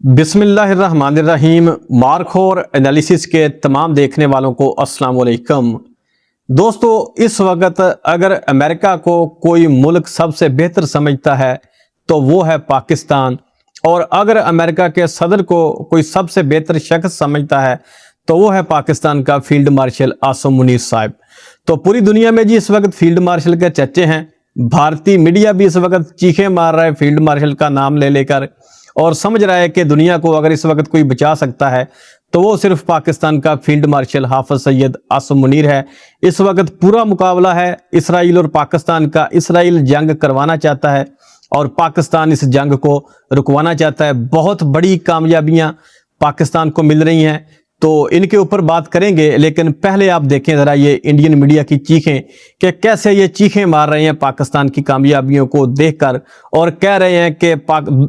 बिस्मिल्लाहिर्रहमानिर्रहीम। Markhor analysis के तमाम देखने वालों को अस्सलाम वालेकुम। दोस्तों, इस वक्त अगर अमेरिका को कोई मुल्क सबसे बेहतर समझता है तो वो है पाकिस्तान, और अगर अमेरिका के सदर को कोई सबसे बेहतर शख्स समझता है तो वो है पाकिस्तान का फील्ड मार्शल आसिम मुनीर साहब। तो पूरी दुनिया में जी इस वक्त फील्ड मार्शल के चर्चे हैं। भारतीय मीडिया भी इस वक्त चीखें मार रहा है फील्ड मार्शल का नाम ले लेकर, और समझ रहा है कि दुनिया को अगर इस वक्त कोई बचा सकता है तो वो सिर्फ पाकिस्तान का फील्ड मार्शल हाफिज सैयद आसिम मुनीर है। इस वक्त पूरा मुकाबला है इसराइल और पाकिस्तान का। इसराइल जंग करवाना चाहता है और पाकिस्तान इस जंग को रुकवाना चाहता है। बहुत बड़ी कामयाबियां पाकिस्तान को मिल रही हैं, तो इनके ऊपर बात करेंगे। लेकिन पहले आप देखें ज़रा ये इंडियन मीडिया की चीखें कि कैसे ये चीखें मार रहे हैं पाकिस्तान की कामयाबियों को देखकर, और कह रहे हैं कि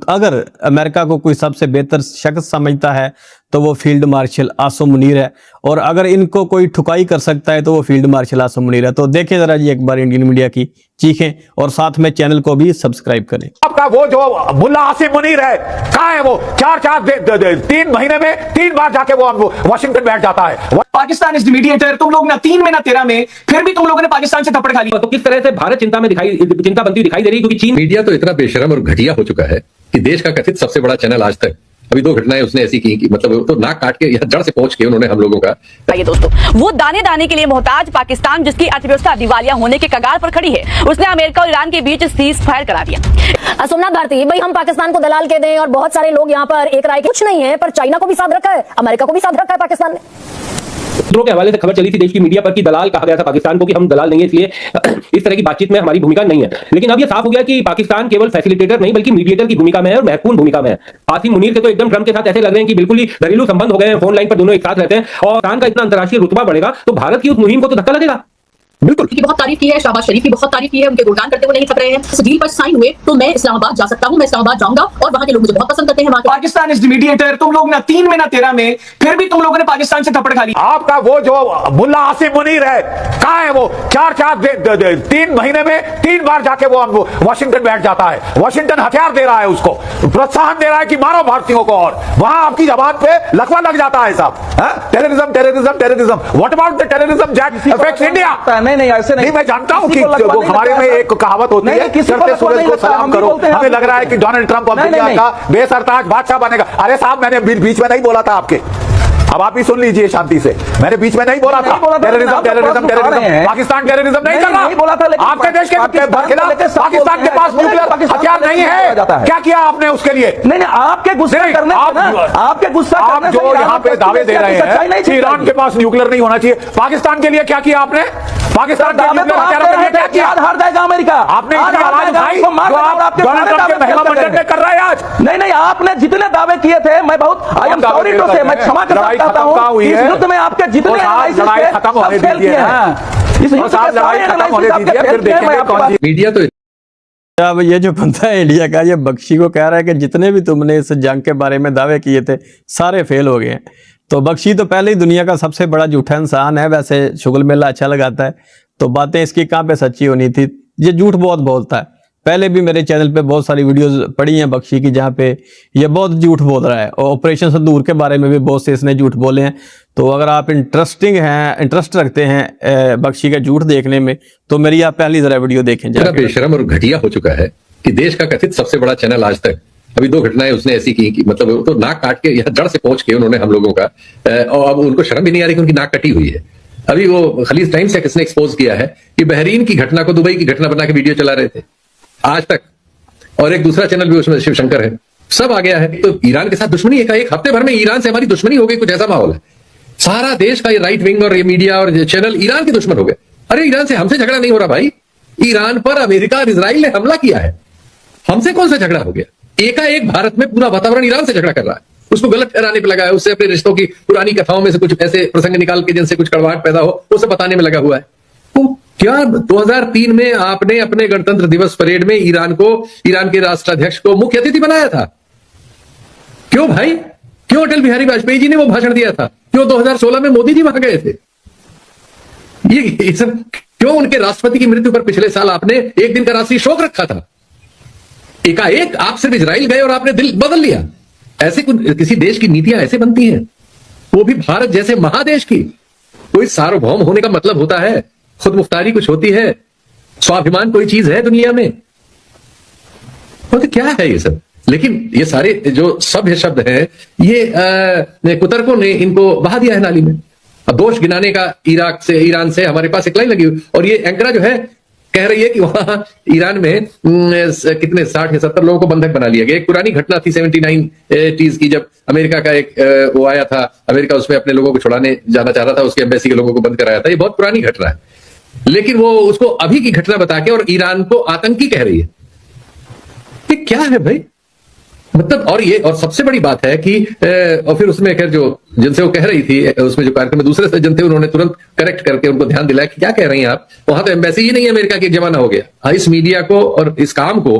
अगर अमेरिका को कोई सबसे बेहतर शख्स समझता है तो वो फील्ड मार्शल आसिम मुनीर है, और अगर इनको कोई ठुकाई कर सकता है तो वो फील्ड मार्शल आसिम मुनीर है। तो देखें ज़रा जी एक बार इंडियन मीडिया की चीखें, और साथ में चैनल को भी सब्सक्राइब करें। आपका वो जो मुल्ला आसिम मुनीर है, कहाँ है वो? 3 महीने में 3 बार जाके वो वाशिंगटन बैठ जाता है। Pakistan is the mediator. तुम लोग ना 3 में ना 13 में, फिर भी तुम लोगों ने पाकिस्तान से थप्पड़ खा लिया। तो किस तरह से भारत चिंता बनती दिखाई दे रही है, क्योंकि चीन मीडिया तो इतना बेशरम और घटिया हो चुका है कि देश का कथित सबसे बड़ा चैनल आज तक अभी 2 घटनाएं उसने ऐसी की कि मतलब तो नाक काट के या जड़ से पहुंच के उन्होंने हम लोगों का। ये दोस्तों, वो दाने दाने के लिए मोहताज पाकिस्तान, जिसकी अर्थव्यवस्था दिवालिया होने के कगार पर खड़ी है, उसने अमेरिका और ईरान के बीच सीज फायर करा दिया। सोमनाथ भारती भाई, हम पाकिस्तान को दलाल कह दें और बहुत सारे लोग यहाँ पर एक राय के कुछ नहीं है, पर चाइना को भी साथ रखा है, अमेरिका को भी साथ रखा है पाकिस्तान ने। सूत्रों के हवाले से खबर चली थी देश की मीडिया पर कि दलाल कहा गया था पाकिस्तान को कि हम दलाल नहीं है, इसलिए इस तरह की बातचीत में हमारी भूमिका नहीं है। लेकिन अब यह साफ हो गया कि पाकिस्तान केवल फैसिलिटेटर नहीं बल्कि मीडिएटर की भूमिका में है, और महत्वपूर्ण भूमिका में है। आसिम मुनीर के तो एकदम ट्रंप के साथ ऐसे लग रहे हैं कि बिल्कुल ही घरेलू संबंध हो गए हैं, फोन लाइन पर दोनों एक साथ रहते हैं, और पाकिस्तान का इतना अंतर्राष्ट्रीय रुतबा बढ़ेगा तो भारत की उस मुहिम को तो धक्का लगेगा। बिल्कुल की बहुत तारीफ की है, शहबाज शरीफ की बहुत तारीफ की है, उनके गुणगान करते हुए नहीं थक रहे हैं। इस डील पर साइन हुए तो मैं इस्लामाबाद जा सकता हूं, मैं इस्लामाबाद जाऊंगा और वहां के लोग मुझे बहुत पसंद करते हैं। Pakistan is the mediator. तुम लोग ना 3 में ना 13 में, फिर भी तुम लोगों ने पाकिस्तान से थप्पड़ खा लिया। आपका वो जो मुल्ला आसिम मुनीर है, कहाँ है वो? 3 महीने में 3 बार जाके वो वाशिंगटन बैठ जाता है। वाशिंगटन हथियार दे रहा है, उसको प्रोत्साहन दे रहा है कि मारो भारतीयों को, और वहां आपकी जबान पे लकवा लग जाता है साहब। Terrorism terrorism terrorism. What about the terrorism that affects India? नहीं ऐसे नहीं। मैं जानता हूं कि वो हमारे में एक कहावत होती है, चढ़ते सूरज को सलाम करो। हमें लग रहा है कि डोनाल्ड ट्रंप अब दुनिया का बेसरताज बादशाह बनेगा। अरे साहब, मैंने बीच में नहीं बोला था आपके, अब आप ही सुन लीजिए शांति से। मैंने बीच में नहीं बोला था terrorism terrorism terrorism. Pakistan terrorism नहीं कर रहा। आपके देश के खिलाफ पाकिस्तान के पास न्यूक्लियर हथियार नहीं है। क्या किया आपने उसके लिए? नहीं, आपके गुस्सा करने, आपके गुस्सा आप जो यहाँ पे दावे दे रहे हैं कि ईरान के पास न्यूक्लियर नहीं होना चाहिए, पाकिस्तान के लिए क्या किया आपने? पाकिस्तान के लिए क्या किया? हार जाएगा अमेरिका। आपने आवाज उठाई जो आप डोनाल्ड ट्रंप के महिला मंडल में कर रहे हैं आज। नहीं, आपने जितने दावे किए थे, मैं बहुत आई एम सॉरी टू से, मैं क्षमा करना चाहता हूं। इस युद्ध में आपके जितने लड़ाई खत्म होने दीजिए, इस लड़ाई खत्म होने दीजिए, फिर देखेंगे कौन सी मीडिया तो। अब ये जो बंदा है इंडिया का, ये बख्शी को कह रहा है कि जितने भी तुमने इस जंग के बारे में दावे किए थे सारे फेल हो गए हैं। तो बख्शी तो पहले ही दुनिया का सबसे बड़ा झूठा इंसान है। वैसे शुगल मेला अच्छा लगाता है, तो बातें इसकी कहाँ पे सच्ची होनी थी। ये झूठ बहुत बोलता है। पहले भी मेरे चैनल पे बहुत सारी वीडियोस पड़ी हैं बख्शी की, जहाँ पे ये बहुत झूठ बोल रहा है, और ऑपरेशन सिंदूर के बारे में भी बहुत से इसने झूठ बोले हैं। तो अगर आप इंटरेस्ट रखते हैं बख्शी का झूठ देखने में, तो मेरी आप पहली जरा वीडियो देखें। बेशरम और घटिया हो चुका है कि देश का कथित सबसे बड़ा चैनल आज तक अभी 2 घटनाएं उसने ऐसी की कि मतलब तो नाक काट के या जड़ से पहुंच के उन्होंने हम लोगों का, और अब उनको शर्म भी नहीं आ रही कि उनकी नाक कटी हुई है। अभी वो खलीज टाइम्स से किसने एक्सपोज किया है कि बहरीन की घटना को दुबई की घटना बना के वीडियो चला रहे थे आज तक, और एक दूसरा चैनल भी उसमें शिवशंकर है, सब आ गया है। तो ईरान के साथ दुश्मनी है, एक हफ्ते भर में ईरान से हमारी दुश्मनी हो गई, कुछ ऐसा माहौल है। सारा देश का ये राइट विंग और ये मीडिया और चैनल ईरान के दुश्मन हो गए। अरे ईरान से हमसे झगड़ा नहीं हो रहा भाई, ईरान पर अमेरिका और इजराइल ने हमला किया है, हमसे कौन सा झगड़ा हो गया? एकाएक भारत में पूरा वातावरण ईरान से झगड़ा कर रहा है, उसको गलत ठहराने पर लगा है, उससे अपने रिश्तों की पुरानी कथाओं में से कुछ ऐसे प्रसंग निकाल के जिनसे कुछ कड़वाहट पैदा हो उसे बताने में लगा हुआ है। तो क्या 2003 में आपने अपने गणतंत्र दिवस परेड में ईरान के राष्ट्राध्यक्ष को मुख्य अतिथि बनाया था? क्यों भाई? क्यों अटल बिहारी वाजपेयी जी ने वो भाषण दिया था? क्यों 2016 में मोदी जी वहां गए थे? ये सब क्यों? उनके राष्ट्रपति की मृत्यु पर पिछले साल आपने एक दिन का राष्ट्रीय शोक रखा था। एकाएक आप सिर्फ इजराइल गए और आपने दिल बदल लिया। ऐसे किसी देश की नीतियां ऐसे बनती हैं, वो भी भारत जैसे महादेश की। कोई सार्वभौम होने का मतलब होता है खुद मुख्तारी कुछ होती है, स्वाभिमान कोई चीज है दुनिया में, तो क्या है ये सब। लेकिन ये सारे जो सभ्य शब्द हैं, ये कुतर्कों ने इनको बहा दिया है नाली में। अब दोष गिनाने का ईरान से हमारे पास एक लाइन लगी हुई, और ये एंकरा जो है कह रही है कि वहां ईरान में कितने 60 या 70 लोगों को बंधक बना लिया गया। एक पुरानी घटना थी 79 की, जब अमेरिका का एक वो आया था, अमेरिका उसमें अपने लोगों को छुड़ाने जाना चाह रहा था, उसके एम्बेसी के लोगों को बंद कराया था। ये बहुत पुरानी घटना है, लेकिन वो उसको अभी की घटना बता के और ईरान को आतंकी कह रही है। ये क्या है भाई, मतलब। और सबसे बड़ी बात है कि और फिर उसमें खैर जो जिनसे वो कह रही थी, उसमें जो कार्यक्रम में दूसरे सज्जन थे, उन्होंने तुरंत करेक्ट करके उनको ध्यान दिलाया कि क्या कह रही हैं आप, वहां तो एम्बेसी ही नहीं है, अमेरिका की जमाना हो गया। इस मीडिया को और इस काम को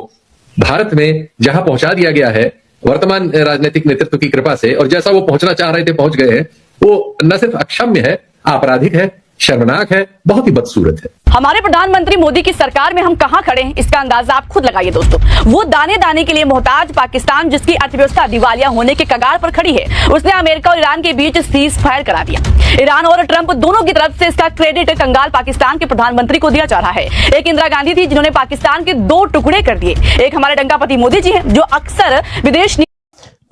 भारत में जहां पहुंचा दिया गया है वर्तमान राजनीतिक नेतृत्व की कृपा से, और जैसा वो पहुंचना चाह रहे थे पहुंच गए हैं, वो न सिर्फ अक्षम्य है, आपराधिक है, शर्मनाक है, बहुत ही बदसूरत है। हमारे प्रधानमंत्री मोदी की सरकार में हम कहां खड़े हैं, इसका अंदाजा आप खुद लगाइए दोस्तों। वो दाने दाने के लिए मोहताज पाकिस्तान, जिसकी अर्थव्यवस्था दिवालिया होने के कगार पर खड़ी है, उसने अमेरिका और ईरान के बीच सीज फायर करा दिया। ईरान और ट्रंप दोनों की तरफ से इसका क्रेडिट कंगाल पाकिस्तान के प्रधानमंत्री को दिया जा रहा है। एक इंदिरा गांधी थी जिन्होंने पाकिस्तान के 2 टुकड़े कर दिए, एक हमारे डंकापति मोदी जी हैं जो अक्सर विदेश।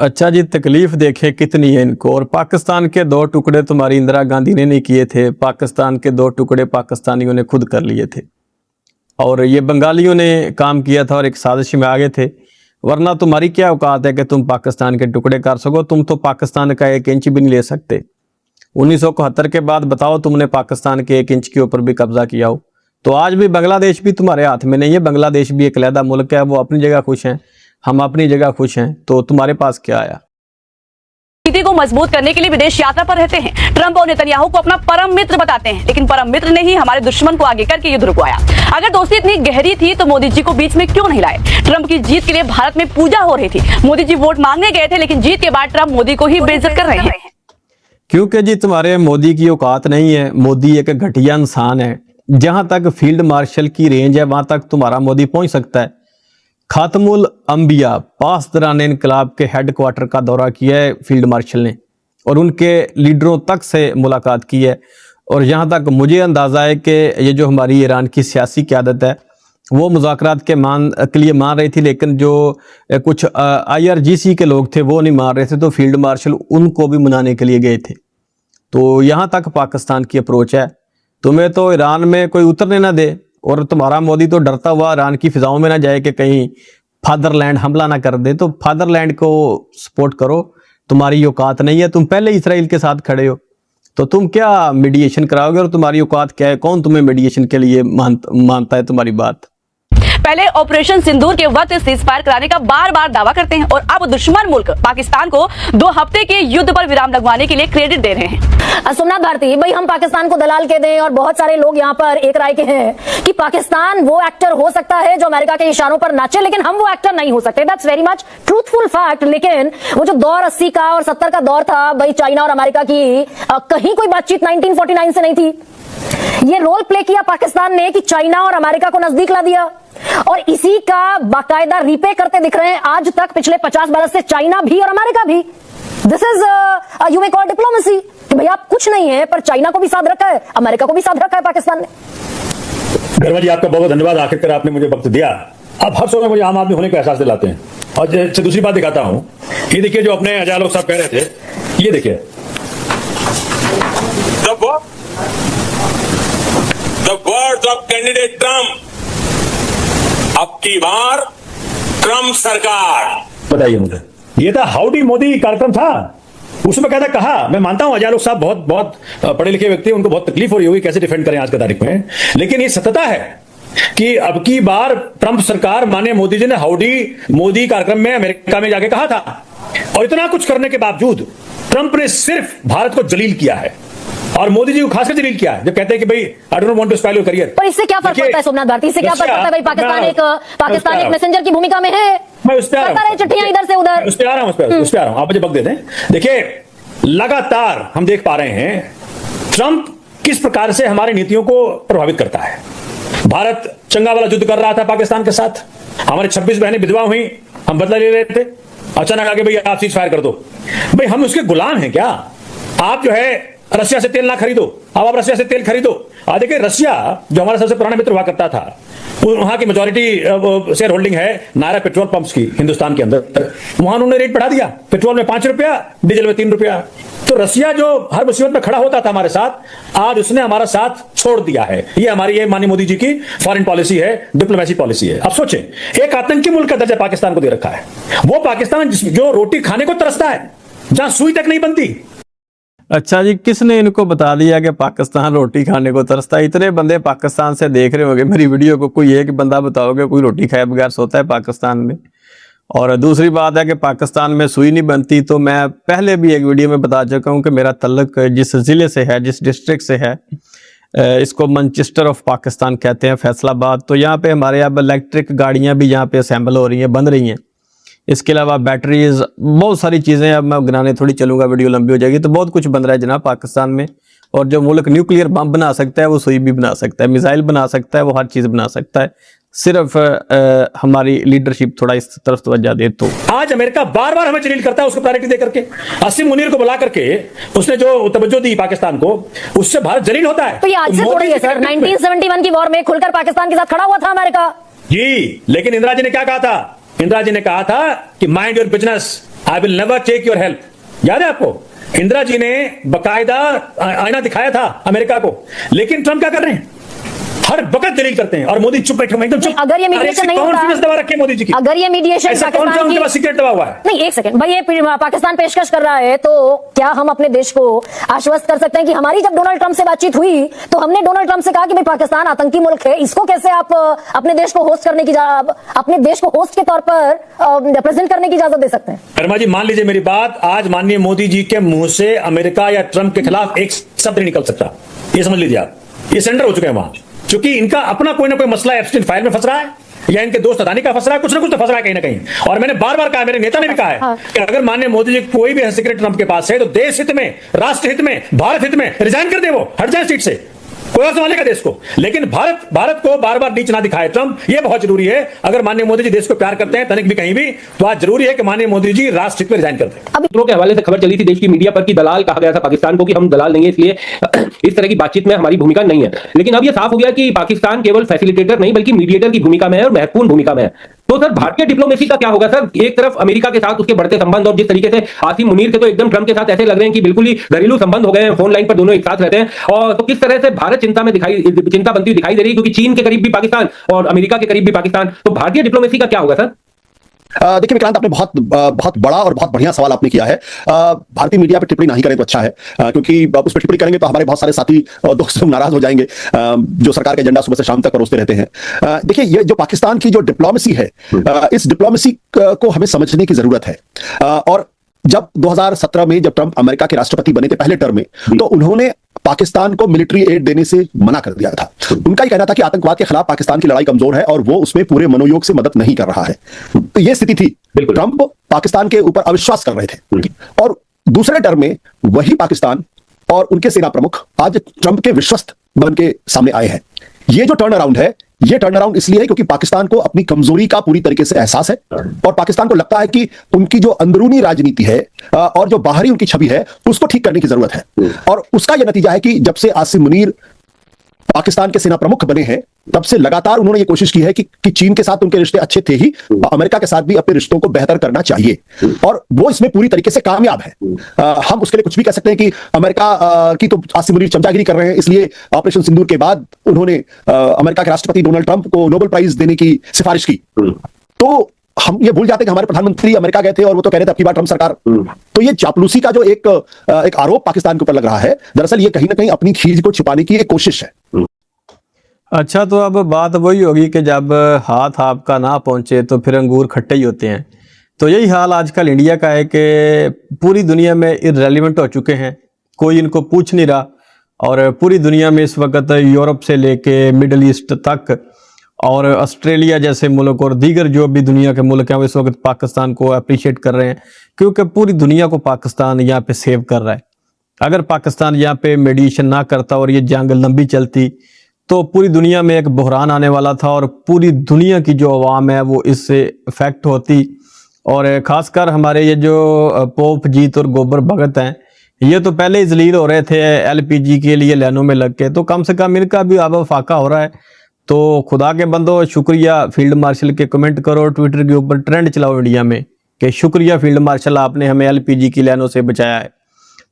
अच्छा जी, तकलीफ देखे कितनी है इनको। और पाकिस्तान के 2 टुकड़े तुम्हारी इंदिरा गांधी ने नहीं किए थे, पाकिस्तान के 2 टुकड़े पाकिस्तानियों ने खुद कर लिए थे, और ये बंगालियों ने काम किया था और एक साजिश में आगे थे। वरना तुम्हारी क्या औकात है कि तुम पाकिस्तान के टुकड़े कर सको? तुम तो पाकिस्तान का 1 इंच भी नहीं ले सकते। 1971 के बाद बताओ तुमने पाकिस्तान के 1 इंच के ऊपर भी कब्जा किया हो। तो आज भी बांग्लादेश भी तुम्हारे हाथ में नहीं है। बांग्लादेश भी एक अलहदा मुल्क है, वो अपनी जगह खुश हैं, हम अपनी जगह खुश हैं, तो तुम्हारे पास क्या आया? नीति को मजबूत करने के लिए विदेश यात्रा पर रहते हैं। ट्रंप और नेतन्याहू को अपना परम मित्र बताते हैं, लेकिन परम मित्र ने ही हमारे दुश्मन को आगे करके युद्ध रुकवाया। अगर दोस्ती इतनी गहरी थी तो मोदी जी को बीच में क्यों नहीं लाए? ट्रंप की जीत के लिए भारत में पूजा हो रही थी, मोदी जी वोट मांगने गए थे, लेकिन जीत के बाद ट्रंप मोदी को ही बेइज्जत कर रहे हैं। क्योंकि जी तुम्हारे मोदी की औकात नहीं है। मोदी एक घटिया इंसान है। जहां तक फील्ड मार्शल की रेंज है वहां तक तुम्हारा मोदी पहुंच सकता है। खातमुल अंबिया पासदरान इनकलाब के हेडक्वार्टर का दौरा किया है फील्ड मार्शल ने, और उनके लीडरों तक से मुलाकात की है। और जहां तक मुझे अंदाज़ा है कि ये जो हमारी ईरान की सियासी क़यादत है वो मुज़ाकरात के लिए मान रही थी, लेकिन जो कुछ IRGC के लोग थे वो नहीं मान रहे थे, तो फील्ड मार्शल उनको भी मनाने के लिए गए थे। तो यहाँ तक पाकिस्तान की अप्रोच है। तुम्हें तो ईरान में कोई उतरने ना दे, और तुम्हारा मोदी तो डरता हुआ ईरान की फिजाओं में ना जाए कि कहीं फादरलैंड हमला ना कर दे। तो फादरलैंड को सपोर्ट करो, तुम्हारी औकात नहीं है। तुम पहले इसराइल के साथ खड़े हो, तो तुम क्या मीडिएशन कराओगे? और तुम्हारी औकात क्या है? कौन तुम्हें मीडिएशन के लिए मानता है तुम्हारी बात? पहले ऑपरेशन सिंदूर के वक्त सीज फायर कराने का बार बार दावा करते हैं, और अब दुश्मन मुल्क पाकिस्तान को 2 हफ्ते के युद्ध पर विराम लगवाने के लिए क्रेडिट दे रहे हैं। सोमनाथ भारती भाई, हम पाकिस्तान को दलाल के दें, और बहुत सारे लोग यहाँ पर एक राय के हैं कि पाकिस्तान वो एक्टर हो सकता है जो अमेरिका के इशारों पर नाचे, लेकिन हम वो एक्टर नहीं हो सकते। That's very much truthful fact. लेकिन वो जो दौर 80 का और 70 का दौर था भाई, चाइना और अमेरिका की कहीं कोई बातचीत 1949 से नहीं थी। ये रोल प्ले किया पाकिस्तान ने कि चाइना और अमेरिका को नजदीक ला दिया, और इसी का बाकायदा रीपे करते दिख रहे हैं आज तक पिछले 50 बरस से चाइना भी और अमेरिका भी। This is you may call diplomacy कि भाई आप कुछ नहीं है, पर चाइना को भी साथ रखा है, अमेरिका को भी साथ रखा है पाकिस्तान ने। गर्मा जी, आपका बहुत बहुत धन्यवाद, आखिरकार आपने मुझे वक्त दिया। आप हर समय मुझे आम आदमी होने का एहसास दिलाते हैं। और दूसरी बात दिखाता हूं, ये देखिए जो अपने अजय लोग साहब कह रहे थे, ये देखिए The words of candidate Trump, अब की बार ट्रम्प सरकार। बताइए मुझे, ये था हाउडी मोदी कार्यक्रम था, उसमें कहता कहा, मैं मानता हूं अजय लोग साहब बहुत बहुत पढ़े लिखे व्यक्ति, उनको बहुत तकलीफ हो रही होगी कैसे डिफेंड करें आज की तारीख में, लेकिन ये सत्यता है कि अब की बार ट्रंप सरकार माने मोदी जी ने हाउडी मोदी कार्यक्रम में अमेरिका में जाके कहा था। और इतना कुछ करने के बावजूद ट्रंप ने सिर्फ भारत को जलील किया है, और मोदी जी को खासकर जलील किया है, जब कहते हैं कि भाई I don't want to spoil your career. पर इससे क्या फर्क पड़ता है सोमनाथ भारती? इससे क्या फर्क पड़ता है भाई? पाकिस्तान एक मैसेंजर की भूमिका में है, मैं उस पे आ रहा हूं, चिट्ठियां इधर से उधर, उस पे आ रहा हूं, उस पे आ रहा हूं, आप मुझे वक्त दे दें। देखिए लगातार हम देख पा रहे हैं ट्रंप किस प्रकार से हमारी नीतियों को प्रभावित करता है। भारत चंगा वाला युद्ध कर रहा था पाकिस्तान के साथ, हमारे 26 बहनें विधवा हुई, हम बदला ले रहे थे। अचानक आके भाई आप सीज फायर कर दो। भाई हम उसके गुलाम हैं क्या? आप जो है रशिया से तेल ना खरीदो, अब आप रशिया से तेल खरीदो। देखिए रशिया जो हमारा सबसे पुराना मित्र हुआ करता था, वहां की मेजॉरिटी शेयर होल्डिंग है नायरा पेट्रोल पंप्स की हिंदुस्तान के अंदर। वहां उन्होंने रेट बढ़ा दिया, पेट्रोल में 5 रुपया, डीजल में 3 रुपया। तो रशिया जो हर मुसीबत में खड़ा होता था हमारे साथ, आज उसने हमारा साथ छोड़ दिया है। ये हमारी ये माननीय मोदी जी की फॉरेन पॉलिसी है, डिप्लोमेसी पॉलिसी है। अब सोचें, एक आतंकी मुल्क का दर्जा पाकिस्तान को दे रखा है। वो पाकिस्तान जो रोटी खाने को तरसता है, जहां सुई तक नहीं बनती। अच्छा जी, किसने इनको बता दिया कि पाकिस्तान रोटी खाने को तरसता है? इतने बंदे पाकिस्तान से देख रहे होंगे मेरी वीडियो को, कोई एक बंदा बताओगे कोई रोटी खाए बगैर सोता है पाकिस्तान में? और दूसरी बात है कि पाकिस्तान में सुई नहीं बनती, तो मैं पहले भी एक वीडियो में बता चुका हूं कि मेरा तल्लुक जिस ज़िले से है, जिस डिस्ट्रिक्ट से है, इसको मैनचेस्टर ऑफ पाकिस्तान कहते हैं, फैसलाबाद। तो यहाँ पे हमारे अब इलेक्ट्रिक गाड़ियाँ भी यहाँ पे असेंबल हो रही हैं, बन रही हैं। इसके अलावा बैटरीज, बहुत सारी चीज़ें, अब मैं गिनाने थोड़ी चलूँगा, वीडियो लंबी हो जाएगी। तो बहुत कुछ बन रहा है जनाब पाकिस्तान में। और जो मुल्क न्यूक्लियर बम बना सकता है वो सुई भी बना सकता है, मिसाइल बना सकता है, वो हर चीज़ बना सकता है। सिर्फ हमारी लीडरशिप थोड़ा इस तरफ तवज्जो दे तो। आज अमेरिका बार बार हमें जलील करता है उसको प्रायोरिटी दे करके। आसिम मुनीर को बुला करके उसने जो तवज्जो दी पाकिस्तान को, उससे भारत जलील होता है। तो ये आज से थोड़ी है सर, 1971 की वॉर में खुलकर पाकिस्तान के साथ खड़ा हुआ था अमेरिका जी। लेकिन इंदिरा जी ने क्या कहा था? इंदिरा जी ने कहा था कि mind your business, I will never take your help. याद है आपको? इंदिरा जी ने बकायदा आईना दिखाया था अमेरिका को। लेकिन ट्रंप क्या कर रहे हैं? हर वक्त दलील करते हैं और मोदी चुप बैठे हुए एकदम चुप। अगर ये मीडिएशन नहीं होता, दबा रखी है मोदी जी की। अगर ये मीडिएशन पाकिस्तान की सीक्रेट दबा हुआ है। नहीं, एक सेकंड भाई, ये पाकिस्तान पेशकश कर रहा है, तो क्या हम अपने देश को आश्वस्त कर सकते हैं कि हमारी जब डोनाल्ड ट्रंप से बातचीत हुई तो हमने डोनाल्ड ट्रंप से कहा कि भाई पाकिस्तान आतंकी मुल्क है, इसको कैसे आप अपने देश को होस्ट करने की, अपने देश को होस्ट के तौर पर रिप्रेजेंट करने की इजाजत दे सकते हैं? शर्मा जी मान लीजिए मेरी बात, आज माननीय मोदी जी के मुंह से अमेरिका या ट्रंप के खिलाफ एक शब्द नहीं निकल सकता। ये समझ लीजिए आप, ये सेंडर हो चुके हैं वहां, क्योंकि इनका अपना कोई ना कोई मसला एप्स्टीन फाइल में फंस रहा है, या इनके दोस्त अदानी का फंस रहा है, कुछ ना कुछ तो फंस रहा है कहीं ना कहीं। और मैंने बार बार कहा, मेरे नेता ने भी कहा है कि अगर माननीय मोदी जी कोई भी सीक्रेट ट्रंप के पास है तो देश हित में, राष्ट्र हित में, भारत हित में रिजाइन कर दे, वो हट जाए सीट से, कोई और संभालेगा देश को। लेकिन भारत को बार बार नीच ना दिखाए ट्रंप, ये बहुत जरूरी है। अगर माननीय मोदी जी देश को प्यार करते हैं तनिक भी कहीं भी, तो आज जरूरी है कि माननीय मोदी जी राष्ट्र हित में रिजाइन कर दें। सूत्रों के हवाले से खबर चली थी देश की मीडिया पर कि दलाल कहा गया था पाकिस्तान को, कि हम दलाल नहीं है, इसलिए इस तरह की बातचीत में हमारी भूमिका नहीं है। लेकिन अब यह साफ हो गया कि पाकिस्तान केवल फैसिलिटेटर नहीं बल्कि मीडिएटर की भूमिका में है और महत्वपूर्ण भूमिका में है। तो सर भारतीय डिप्लोमेसी का क्या होगा सर? एक तरफ अमेरिका के साथ उसके बढ़ते संबंध, और जिस तरीके से आसिम मुनीर के तो एकदम ट्रंप के साथ ऐसे लग रहे हैं कि बिल्कुल ही घरेलू संबंध हो गए हैं, फोन लाइन पर दोनों एक साथ रहते हैं। और तो किस तरह से भारत चिंता बनती हुई दिखाई दे रही है, क्योंकि चीन के करीब भी पाकिस्तान और अमेरिका के करीब भी पाकिस्तान। तो भारतीय डिप्लोमेसी का क्या होगा सर? देखिए विक्रांत, आपने बहुत बड़ा और बहुत बढ़िया सवाल आपने किया है। भारतीय मीडिया पर टिप्पणी नहीं करें तो अच्छा है, क्योंकि उस पर टिप्पणी करेंगे तो हमारे बहुत सारे साथी और दोस्त नाराज हो जाएंगे, जो सरकार के एजेंडा सुबह से शाम तक परोसते रहते हैं। देखिए, ये जो पाकिस्तान की जो डिप्लोमेसी है, इस डिप्लोमेसी को हमें समझने की जरूरत है। और जब 2017 में जब ट्रंप अमेरिका के राष्ट्रपति बने थे पहले टर्म में, तो उन्होंने पाकिस्तान को मिलिट्री एड देने से मना कर दिया था। उनका ही कहना था कि आतंकवाद के खिलाफ पाकिस्तान की लड़ाई कमजोर है और वो उसमें पूरे मनोयोग से मदद नहीं कर रहा है। तो ये स्थिति थी, ट्रंप पाकिस्तान के ऊपर अविश्वास कर रहे थे। और दूसरे टर्म में वही पाकिस्तान और उनके सेना प्रमुख आज ट्रंप के विश्वस्त बन के सामने आए हैं। ये जो टर्न अराउंड है, ये टर्न अराउंड इसलिए है क्योंकि पाकिस्तान को अपनी कमजोरी का पूरी तरीके से एहसास है, और पाकिस्तान को लगता है कि उनकी जो अंदरूनी राजनीति है और जो बाहरी उनकी छवि है, उसको ठीक करने की जरूरत है। और उसका यह नतीजा है कि जब से आसिम मुनीर पाकिस्तान के सेना प्रमुख बने हैं, तब से लगातार उन्होंने ये कोशिश की है कि चीन के साथ उनके रिश्ते अच्छे थे ही, अमेरिका के साथ भी अपने रिश्तों को बेहतर करना चाहिए, और वो इसमें पूरी तरीके से कामयाब है। हम उसके लिए कुछ भी कह सकते हैं कि अमेरिका की तो आसिम मुनीर चमचागिरी कर रहे हैं, इसलिए ऑपरेशन सिंदूर के बाद उन्होंने अमेरिका के राष्ट्रपति डोनाल्ड ट्रंप को नोबेल प्राइज देने की सिफारिश की। तो हम ये भूल जाते हैं कि हमारे प्रधानमंत्री अमेरिका गए थे और वो तो कह रहे थे अब की बार ट्रंप सरकार। तो ये चापलूसी का जो एक आरोप पाकिस्तान के ऊपर लग रहा है, दरअसल ये कहीं ना कहीं अपनी खीज को छिपाने की एक कोशिश है। अच्छा, तो अब बात वही होगी कि जब हाथ आपका ना पहुंचे तो फिर अंगूर खट्टे ही होते हैं। तो यही हाल आजकल इंडिया का है कि पूरी दुनिया में इररेलेवेंट हो चुके हैं, कोई इनको पूछ नहीं रहा। और पूरी दुनिया में इस वक्त यूरोप से लेके मिडल ईस्ट तक और ऑस्ट्रेलिया जैसे मुल्क और दीगर जो भी दुनिया के मुल्क हैं, वो इस वक्त पाकिस्तान को अप्रिशिएट कर रहे हैं, क्योंकि पूरी दुनिया को पाकिस्तान यहाँ पे सेव कर रहा है। अगर पाकिस्तान यहाँ पे मेडिएशन ना करता और ये जंग लंबी चलती तो पूरी दुनिया में एक बहरान आने वाला था और पूरी दुनिया की जो अवाम है वो इससे इफेक्ट होती और खासकर हमारे ये जो पोप जीत और गोबर भगत हैं, ये तो पहले ही जलील हो रहे थे एलपीजी के लिए लाइनों में लग के, तो कम से कम इनका भी अब फाका हो रहा है। तो खुदा के बंदो, शुक्रिया फील्ड मार्शल के, कमेंट करो ट्विटर के ऊपर, ट्रेंड चलाओ इंडिया में कि शुक्रिया फील्ड मार्शल, आपने हमें एलपीजी की लाइनों से बचाया है।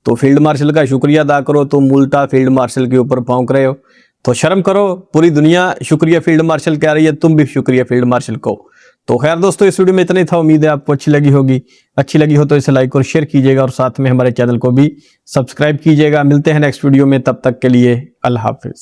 तो फील्ड मार्शल का शुक्रिया अदा करो। तुम उल्टा फील्ड मार्शल के ऊपर भौंक रहे हो, तो शर्म करो। पूरी दुनिया शुक्रिया फील्ड मार्शल कह रही है, तुम भी शुक्रिया फील्ड मार्शल को। तो खैर दोस्तों, इस वीडियो में इतना ही था। उम्मीद है आपको अच्छी लगी होगी। अच्छी लगी हो तो इसे लाइक और शेयर कीजिएगा और साथ में हमारे चैनल को भी सब्सक्राइब कीजिएगा। मिलते हैं नेक्स्ट वीडियो में, तब तक के लिए अल्लाह हाफिज।